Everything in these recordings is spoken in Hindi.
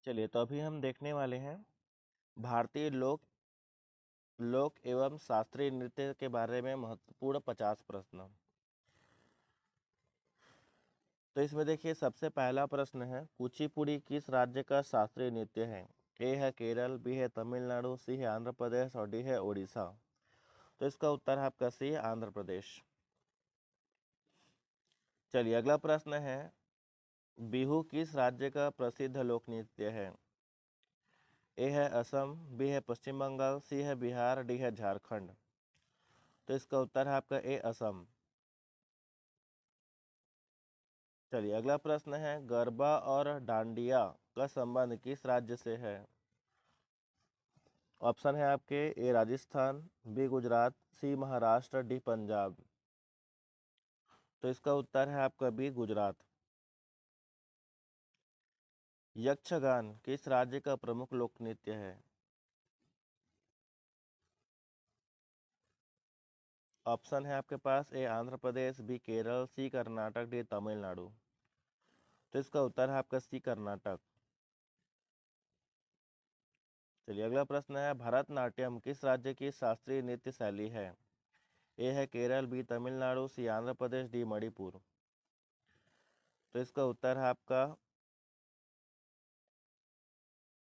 चलिए, तो अभी हम देखने वाले हैं भारतीय लोक लोक एवं शास्त्रीय नृत्य के बारे में महत्वपूर्ण 50 प्रश्न। तो इसमें देखिए, सबसे पहला प्रश्न है, कुचिपुड़ी किस राज्य का शास्त्रीय नृत्य है? ए है केरल, बी है तमिलनाडु, सी है आंध्र प्रदेश और डी है उड़ीसा। तो इसका उत्तर है आपका सी, आंध्र प्रदेश। चलिए, अगला प्रश्न है, बिहू किस राज्य का प्रसिद्ध लोक नृत्य है? ए है असम, बी है पश्चिम बंगाल, सी है बिहार, डी है झारखंड। तो इसका उत्तर है आपका ए, असम। चलिए, अगला प्रश्न है, गरबा और डांडिया का संबंध किस राज्य से है? ऑप्शन है आपके, ए राजस्थान, बी गुजरात, सी महाराष्ट्र, डी पंजाब। तो इसका उत्तर है आपका बी, गुजरात। यक्षगान किस राज्य का प्रमुख लोक नृत्य है? ऑप्शन है आपके पास, ए आंध्र प्रदेश, बी केरल, सी कर्नाटक, डी तमिलनाडु। तो इसका उत्तर है आपका सी, कर्नाटक। चलिए, अगला प्रश्न है, भरतनाट्यम किस राज्य की शास्त्रीय नृत्य शैली है? ए है केरल, बी तमिलनाडु, सी आंध्र प्रदेश, डी मणिपुर। तो इसका उत्तर है आपका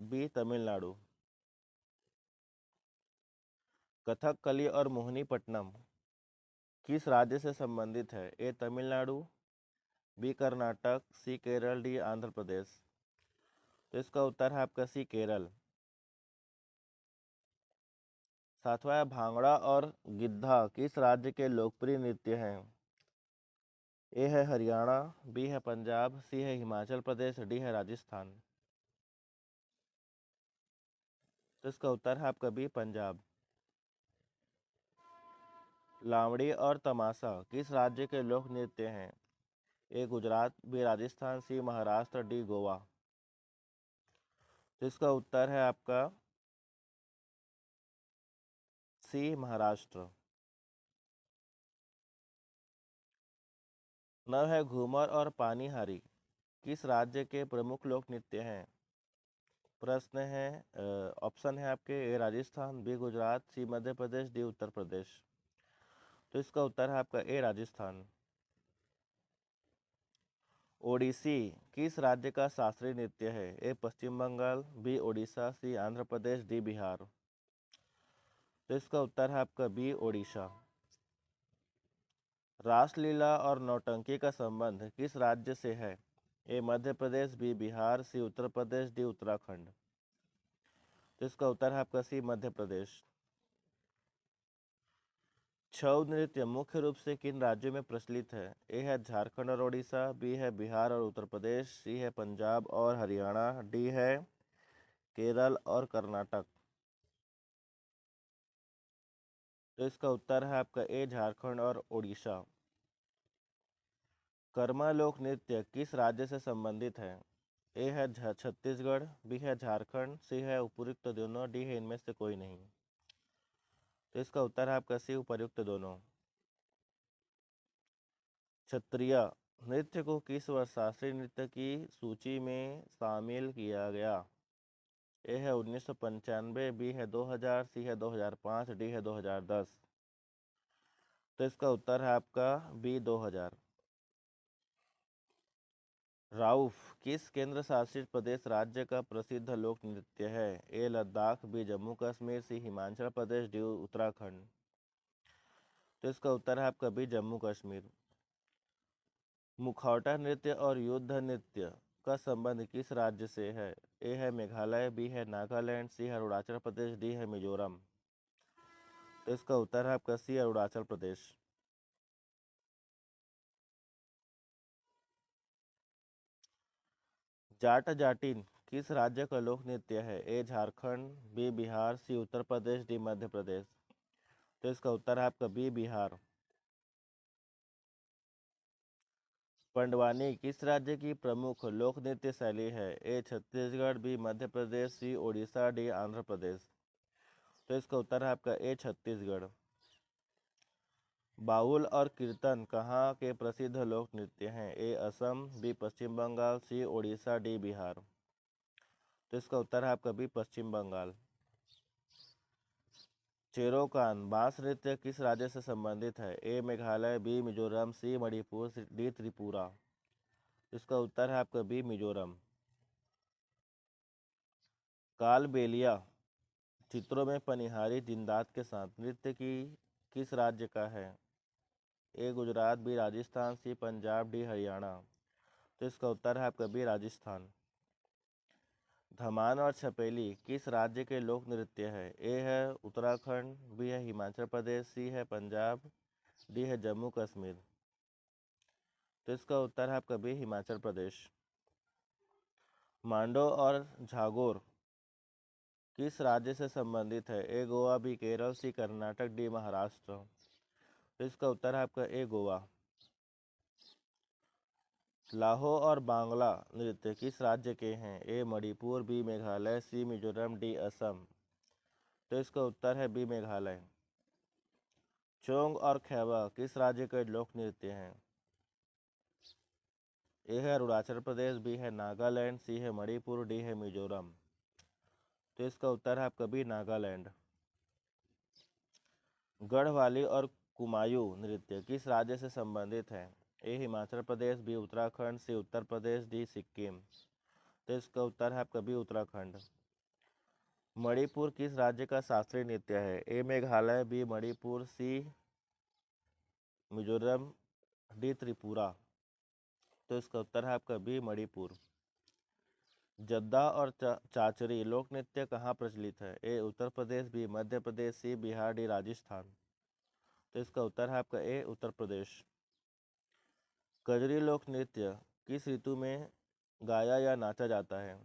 बी, तमिलनाडु। कथकली और मोहिनीपट्टनम किस राज्य से संबंधित है? ए तमिलनाडु, बी कर्नाटक, सी केरल, डी आंध्र प्रदेश। तो इसका उत्तर है आपका सी, केरल। सातवां है, भांगड़ा और गिद्धा किस राज्य के लोकप्रिय नृत्य हैं? ए है हरियाणा, बी है पंजाब, सी है हिमाचल प्रदेश, डी है राजस्थान। तो इसका उत्तर है आपका बी, पंजाब। लावड़ी और तमाशा किस राज्य के लोक नृत्य हैं? ए गुजरात, बी राजस्थान, सी महाराष्ट्र, डी गोवा। तो इसका उत्तर है आपका सी, महाराष्ट्र। 9 है, घूमर और पानीहारी किस राज्य के प्रमुख लोक नृत्य हैं? प्रश्न है, ऑप्शन है आपके, ए राजस्थान, बी गुजरात, सी मध्य प्रदेश, डी उत्तर प्रदेश। तो इसका उत्तर है आपका ए, राजस्थान। ओडिसी किस राज्य का शास्त्रीय नृत्य है? ए पश्चिम बंगाल, बी उड़ीसा, सी आंध्र प्रदेश, डी बिहार। तो इसका उत्तर है आपका बी, ओडिशा। रासलीला और नौटंकी का संबंध किस राज्य से है? ए मध्य प्रदेश, बी बिहार, सी उत्तर प्रदेश, डी उत्तराखंड। तो इसका उत्तर है आपका सी, मध्य प्रदेश। छऊ नृत्य मुख्य रूप से किन राज्यों में प्रचलित है? ए है झारखंड और उड़ीसा, बी है बिहार और उत्तर प्रदेश, सी है पंजाब और हरियाणा, डी है केरल और कर्नाटक। तो इसका उत्तर है आपका ए, झारखंड और उड़ीसा। कर्मा लोक नृत्य किस राज्य से संबंधित है? ए है छत्तीसगढ़, बी है झारखंड, सी है उपयुक्त दोनों, डी है इनमें से कोई नहीं। तो इसका उत्तर है आपका सी, उपयुक्त दोनों। क्षत्रिय नृत्य को किस वर्ष शास्त्रीय नृत्य की सूची में शामिल किया गया? ए है 1995, बी है 2000, सी है 2005, डी है 2010। तो इसका उत्तर है आपका बी, 2000। राउफ किस केंद्र शासित प्रदेश राज्य का प्रसिद्ध लोक नृत्य है? ए लद्दाख, बी जम्मू कश्मीर, सी हिमाचल प्रदेश, डी उत्तराखंड। तो इसका उत्तर है आपका बी, जम्मू कश्मीर। मुखौटा नृत्य और युद्ध नृत्य का संबंध किस राज्य से है? ए है मेघालय, बी है नागालैंड, सी है अरुणाचल प्रदेश, डी है मिजोरम। तो इसका उत्तर है आपका सी, अरुणाचल प्रदेश। जाट जाटिन किस राज्य का लोक नृत्य है? ए झारखंड, बी बिहार, सी उत्तर प्रदेश, डी मध्य प्रदेश। तो इसका उत्तर है आपका बी, बिहार। पंडवानी किस राज्य की प्रमुख लोक नृत्य शैली है? ए छत्तीसगढ़, बी मध्य प्रदेश, सी उड़ीसा, डी आंध्र प्रदेश। तो इसका उत्तर है आपका ए, छत्तीसगढ़। बाउल और कीर्तन कहाँ के प्रसिद्ध लोक नृत्य हैं? ए असम, बी पश्चिम बंगाल, सी उड़ीसा, डी बिहार। तो इसका उत्तर है आपका बी पश्चिम बंगाल। चेरोकान बांस नृत्य किस राज्य से संबंधित है? ए मेघालय, बी मिजोरम, सी मणिपुर, डी त्रिपुरा। इसका उत्तर है आपका बी मिजोरम। कालबेलिया चित्रों में पनिहारी जिंदात के साथ नृत्य की किस राज्य का है? ए गुजरात, बी राजस्थान, सी पंजाब, डी हरियाणा। तो इसका उत्तर है आपका बी राजस्थान। धमान और छपेली किस राज्य के लोक नृत्य है? ए है उत्तराखंड, बी है हिमाचल प्रदेश, सी है पंजाब, डी है जम्मू कश्मीर। तो इसका उत्तर है आपका बी हिमाचल प्रदेश। मांडो और झागोर किस राज्य से संबंधित है? ए गोवा, बी केरल, सी कर्नाटक, डी महाराष्ट्र। तो इसका उत्तर है आपका ए गोवा। लाहो और बांग्ला नृत्य किस राज्य के हैं? ए मणिपुर, बी मेघालय, सी मिजोरम, डी असम। तो इसका उत्तर है बी मेघालय। चोंग और खैबा किस राज्य के लोक नृत्य हैं? ए है अरुणाचल प्रदेश, बी है नागालैंड, सी है मणिपुर, डी है मिजोरम। तो इसका उत्तर है आपका बी नागालैंड। गढ़वाली और कुमायूं नृत्य किस राज्य से संबंधित है? ए हिमाचल प्रदेश, बी उत्तराखंड, सी उत्तर प्रदेश, डी सिक्किम। तो इसका उत्तर है आपका बी उत्तराखंड। मणिपुर किस राज्य का शास्त्रीय नृत्य है? ए मेघालय, बी मणिपुर, सी मिजोरम, डी त्रिपुरा। तो इसका उत्तर है आपका बी मणिपुर। जद्दा और चाचरी लोक नृत्य कहाँ प्रचलित है? ए उत्तर प्रदेश, बी मध्य प्रदेश, सी बिहार, डी राजस्थान। तो इसका उत्तर है आपका ए उत्तर प्रदेश। कजरी लोक नृत्य किस ऋतु में गाया या नाचा जाता है?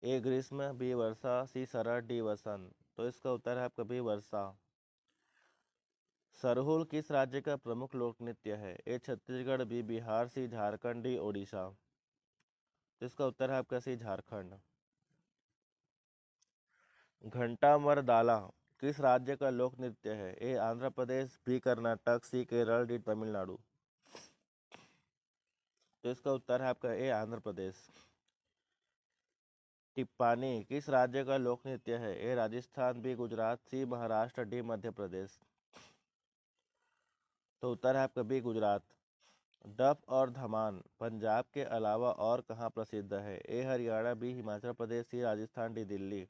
ए ग्रीष्म, बी वर्षा, सी शरद, डी वसंत। तो इसका उत्तर है आपका बी वर्षा। सरहुल किस राज्य का प्रमुख लोक नृत्य है? ए छत्तीसगढ़, बी बिहार, सी झारखंड, डी ओडिशा। तो इसका उत्तर है आपका सी झारखंड। घंटा मरदाला किस राज्य का लोक नृत्य है? ए आंध्र प्रदेश, बी कर्नाटक, सी केरल, डी तमिलनाडु। तो इसका उत्तर है आपका ए आंध्र प्रदेश। टिप्पानी किस राज्य का लोक नृत्य है? ए राजस्थान, बी गुजरात, सी महाराष्ट्र, डी मध्य प्रदेश। तो उत्तर है आपका बी गुजरात। डफ और धमान पंजाब के अलावा और कहाँ प्रसिद्ध है? ए हरियाणा, बी हिमाचल प्रदेश, सी राजस्थान, डी दिल्ली।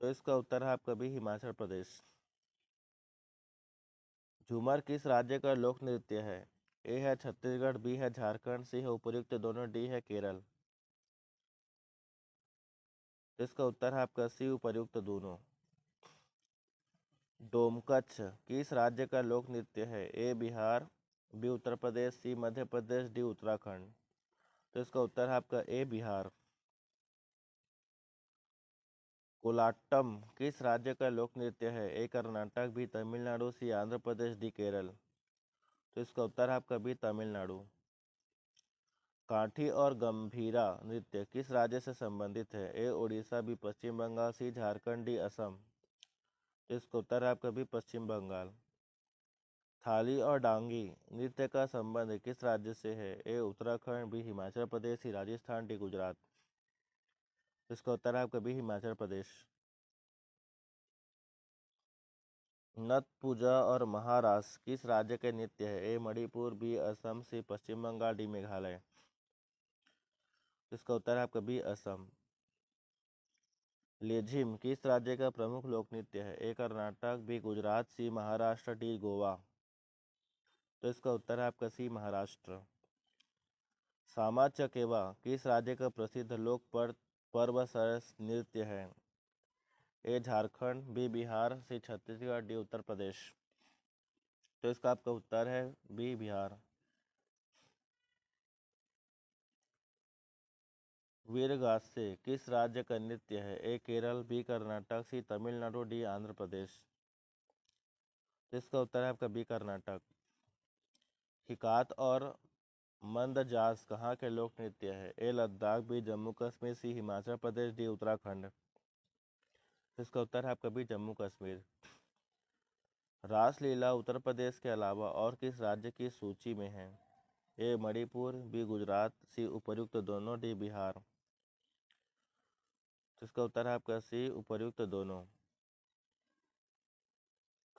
तो इसका उत्तर है आपका बी हिमाचल प्रदेश। झूमर किस राज्य का लोक नृत्य है? ए है छत्तीसगढ़, बी है झारखंड, सी है उपयुक्त दोनों, डी है केरल। तो इसका उत्तर है आपका सी उपयुक्त दोनों। डोमकच किस राज्य का लोक नृत्य है? ए बिहार, बी उत्तर प्रदेश, सी मध्य प्रदेश, डी उत्तराखंड। तो इसका उत्तर है आपका ए बिहार। कोलाट्टम किस राज्य का लोक नृत्य है? ए कर्नाटक, बी तमिलनाडु, सी आंध्र प्रदेश, डी केरल। तो इसका उत्तर है आपका बी तमिलनाडु। काठी और गंभीरा नृत्य किस राज्य से संबंधित है? ए उड़ीसा, बी पश्चिम बंगाल, सी झारखंड, डी असम। तो इसका उत्तर है आपका बी पश्चिम बंगाल। थाली और डांगी नृत्य का संबंध किस राज्य से है? ए उत्तराखंड, बी हिमाचल प्रदेश, सी राजस्थान, डी गुजरात। इसका उत्तर है आपका बी हिमाचल प्रदेश। नत पूजा और महारास किस राज्य के नृत्य है? ए मणिपुर, बी असम, सी पश्चिम बंगाल, डी मेघालय। इसका उत्तर है आपका बी असम। लेझिम किस राज्य का प्रमुख लोक नृत्य है? ए कर्नाटक, बी गुजरात, सी महाराष्ट्र, डी गोवा। तो इसका उत्तर है आपका सी महाराष्ट्र। सामा चकेवा किस राज्य का प्रसिद्ध लोक पर्व सरस नृत्य है? ए झारखंड, बी बिहार, सी छत्तीसगढ़, डी उत्तर प्रदेश। तो इसका आपका उत्तर है बी बिहार। वीरगासे किस राज्य का नृत्य है? ए केरल, बी कर्नाटक, सी तमिलनाडु, डी आंध्र प्रदेश। तो इसका उत्तर है आपका बी कर्नाटक। हिकात और मंदजास कहाँ के लोक नृत्य है? ए लद्दाख, बी जम्मू कश्मीर, सी हिमाचल प्रदेश, डी उत्तराखंड। इसका उत्तर है आपका बी जम्मू कश्मीर। रासलीला उत्तर प्रदेश के अलावा और किस राज्य की सूची में है? ए मणिपुर, बी गुजरात, सी उपर्युक्त दोनों, डी बिहार। तो इसका उत्तर है आपका सी उपर्युक्त दोनों।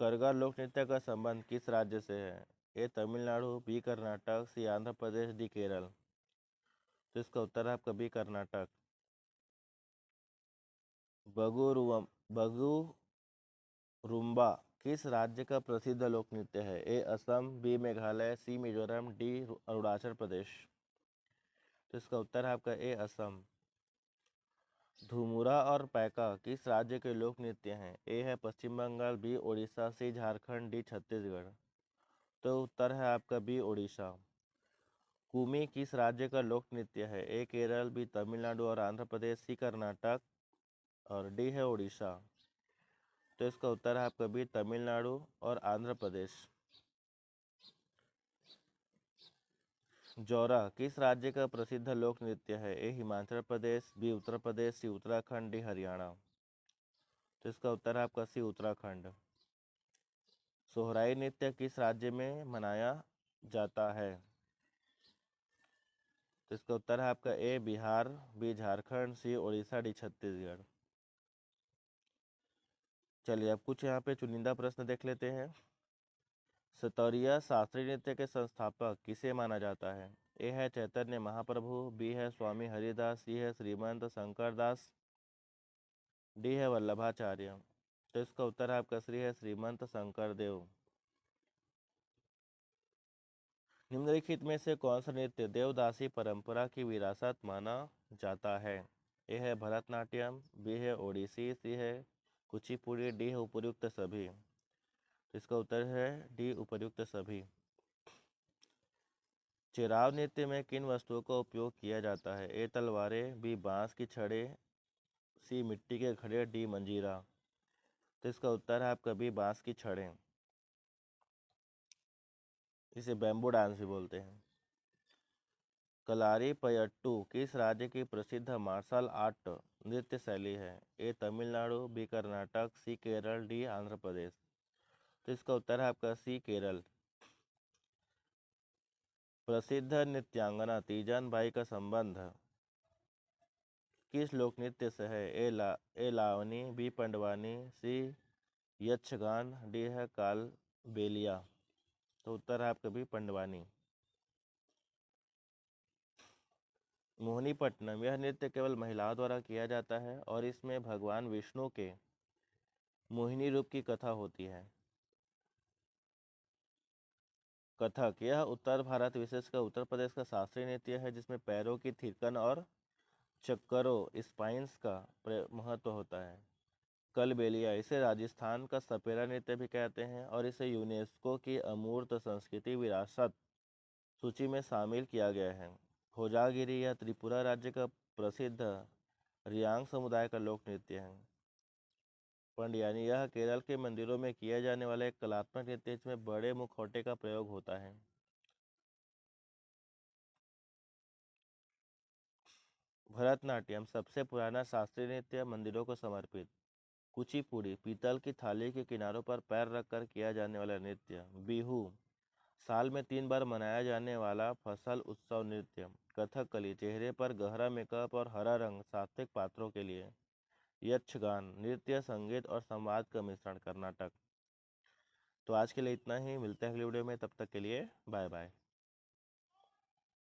करगा लोक नृत्य का संबंध किस राज्य से है? ए तमिलनाडु, बी कर्नाटक, सी आंध्र प्रदेश, डी केरल। तो इसका उत्तर है आपका बी कर्नाटक। बगुरुम्बा किस राज्य का प्रसिद्ध लोक नृत्य है? ए असम, बी मेघालय, सी मिजोरम, डी अरुणाचल प्रदेश। तो इसका उत्तर है आपका ए असम। धुमुरा और पैका किस राज्य के लोक नृत्य हैं? ए है पश्चिम बंगाल, बी ओडिशा, सी झारखंड, डी छत्तीसगढ़। तो उत्तर है आपका बी ओडिशा। कुमी किस राज्य का लोक नृत्य है? ए केरल, बी तमिलनाडु और आंध्र प्रदेश, सी कर्नाटक और डी है उड़ीसा। तो इसका उत्तर है आपका बी तमिलनाडु और आंध्र प्रदेश। जौरा किस राज्य का प्रसिद्ध लोक नृत्य है? ए हिमाचल प्रदेश, बी उत्तर प्रदेश, सी उत्तराखंड, डी हरियाणा। तो इसका उत्तर है आपका सी उत्तराखंड। सोहराई नृत्य किस राज्य में मनाया जाता है? तो इसका उत्तर है आपका ए बिहार, बी झारखंड, सी उड़ीसा, डी छत्तीसगढ़। चलिए अब कुछ यहाँ पे चुनिंदा प्रश्न देख लेते हैं। सतौरिया शास्त्रीय नृत्य के संस्थापक किसे माना जाता है? ए है चैतन्य महाप्रभु, बी है स्वामी हरिदास, सी है श्रीमंत शंकरदास, डी है वल्लभाचार्य। तो इसका उत्तर है आपका श्री है श्रीमंत शंकरदेव। निम्नलिखित में से कौन सा नृत्य देवदासी परंपरा की विरासत माना जाता है? ए है भरतनाट्यम, बी है ओडिसी, सी है कुचिपुड़ी, डी है उपर्युक्त सभी। तो इसका उत्तर है डी उपर्युक्त सभी। चिराव नृत्य में किन वस्तुओं का उपयोग किया जाता है? ए तलवारें, बी बांस की छड़ें, सी मिट्टी के घड़े, डी मंजीरा। तो इसका उत्तर है आपका बी बांस की छड़ें। इसे बैम्बू डांस भी बोलते हैं। कलारी पयट्टू किस राज्य की प्रसिद्ध मार्शल आर्ट नृत्य शैली है? ए तमिलनाडु, बी कर्नाटक, सी केरल, डी आंध्र प्रदेश। तो इसका उत्तर है आपका सी केरल। प्रसिद्ध नृत्यांगना तीजन बाई का संबंध किस लोक नृत्य से है? ए लावनी, बी पंडवानी, सी यक्षगान, डी है कालबेलिया। तो उत्तर है आपका बी पंडवानी। मोहिनीपट्टनम यह नृत्य केवल महिलाओं द्वारा किया जाता है और इसमें भगवान विष्णु के मोहिनी रूप की कथा होती है। कथक यह उत्तर भारत विशेषकर उत्तर प्रदेश का शास्त्रीय नृत्य है जिसमें पैरों की थिरकन और चक्करों स्पाइंस का महत्व होता है। कलबेलिया इसे राजस्थान का सपेरा नृत्य भी कहते हैं और इसे यूनेस्को की अमूर्त संस्कृति विरासत सूची में शामिल किया गया है। होजागिरी यह त्रिपुरा राज्य का प्रसिद्ध रियांग समुदाय का लोक नृत्य है। पंडियानी यह केरल के मंदिरों में किया जाने वाला एक कलात्मक नृत्य जिसमें बड़े मुखौटे का प्रयोग होता है। भरतनाट्यम सबसे पुराना शास्त्रीय नृत्य मंदिरों को समर्पित। कुचिपुड़ी पीतल की थाली के किनारों पर पैर रखकर किया जाने वाला नृत्य। बिहू साल में 3 बार मनाया जाने वाला फसल उत्सव नृत्य। कथकली चेहरे पर गहरा मेकअप और हरा रंग सात्विक पात्रों के लिए। यक्षगान नृत्य, संगीत और संवाद का मिश्रण कर्नाटक। तो आज के लिए इतना ही, मिलते हैं अगले वीडियो में, तब तक के लिए बाय बाय।